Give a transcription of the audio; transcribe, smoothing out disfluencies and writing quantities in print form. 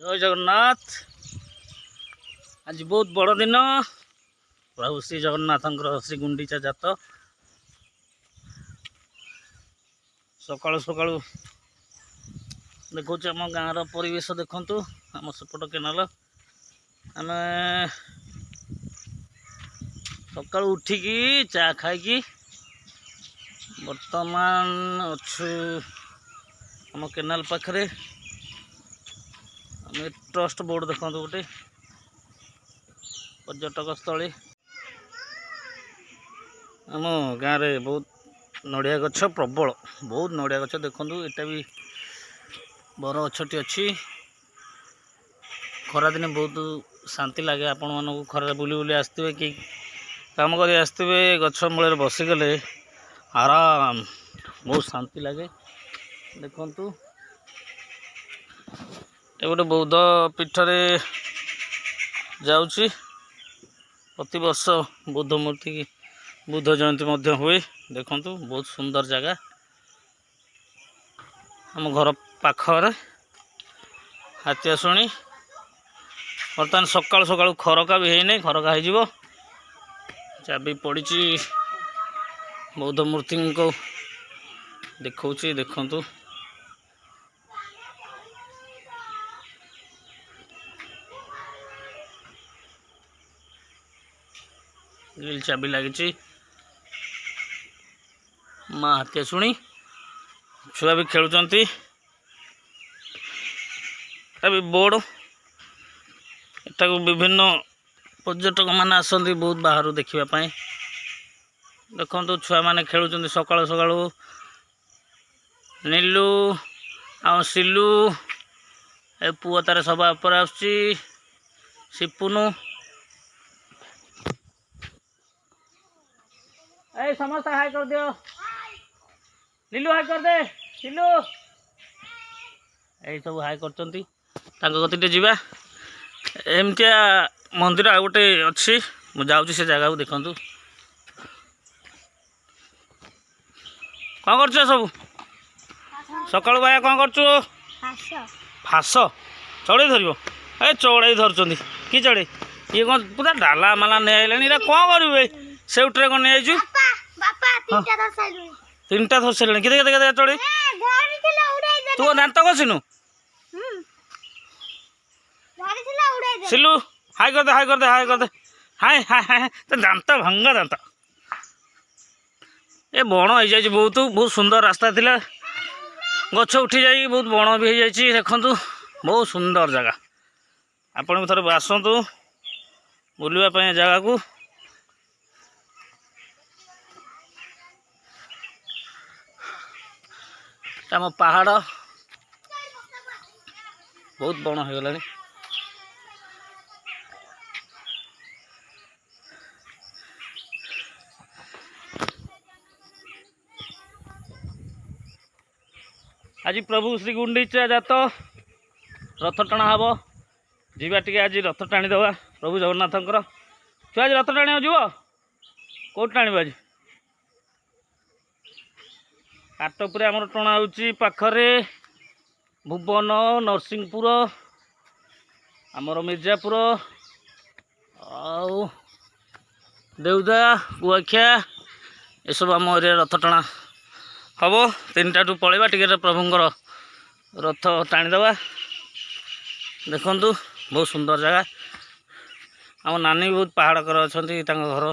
जय जगन्नाथ। आज बहुत बड़ दिन प्रभु श्री जगन्नाथ श्री गुंडीचा जात सकाळु सकाळु देखो आम गाँव परिवेश देखु आम सेपट केनाल आम सकाळु उठिकी चा खाई बर्तमान अच्छु आम केनाल पाखरे ट्रस्ट बोर्ड देखो गोटे पर्यटक स्थली आम गाँव में बहुत नड़िया गछ प्रबल बहुत नड़िया गछ देखु यहाँ भी बर गछटी अच्छी खरा दिन बहुत शांति लगे आपण मानक खरा बुली बुली आसते कि काम कर आसते गछ मूल बसीगले आराम बहुत शांति लगे देखु ये गोटे बौद्ध पीठरे जाऊँगी प्रति वर्ष बुद्ध मूर्ति की बुद्ध जयंती हुए देखु बहुत सुंदर जगह आम घर पाखरे हाथी शुणी बर्तमान सकाल सकाल खरका भी है खरका हो चाबी पड़ी बौद्ध मूर्ति को देखा देखु ग्रिल चाबी लगी माँ हाथी शुणी छुआ भी खेलुंट भी बोर्ड एटा विभिन्न पर्यटक मैंने आसती बहुत बाहर देखापी देखो छुआ मैंने खेलुंट सकाल सकाल नीलू आ सिलू ए पुआ तार सभा पर आपुनु ए समस्त हाई कर दियो नीलू हाई कर दे सिलू यही सब हाई कर गति जावा एमतिया मंदिर आ गोटे अच्छी मुझे से जगह को देखु कौन कर सब सकाल भाया कौन कर फास चढ़ई धर ए चढ़ई धरती कि चढ़ई ये कौन पूरा डाला माला नहीं कौन करेंगे से उठे कौन नहीं तीन टा धर सारे के चढ़ई तू दात घसीनु सिलू हाई कर दे हाई कर दे हाई कर दे हाय हाय हाय तो दात भंगा दात ए बण हो जाए बहुत बहुत सुंदर रास्ता थिला गछ उठी जाए बहुत बण भी हो जाए देखु बहुत सुंदर जगह आपण भी थोड़े आसतु बुलवाई जगह को आम पहाड़ बहुत बण हो गला आज प्रभु श्री गुंडीचा जात रथ टଣା हम जीवा टे आज रथ टाणीदे प्रभु जगन्नाथ तू आज रथ टाणी जीव कौट टाणव आज काटपुर आमर टଣା होची पाखरे भुवन नरसिंहपुर आमर मिर्जापुर आउ देउदा कुआखिया ये सब आम एरिया रथ टଣା हम 3टा पलैबा टिके प्रभुंर रथ टाणीदे देखु बहुत सुंदर जगह आम नानी बहुत पहाड़ कर अच्छा घर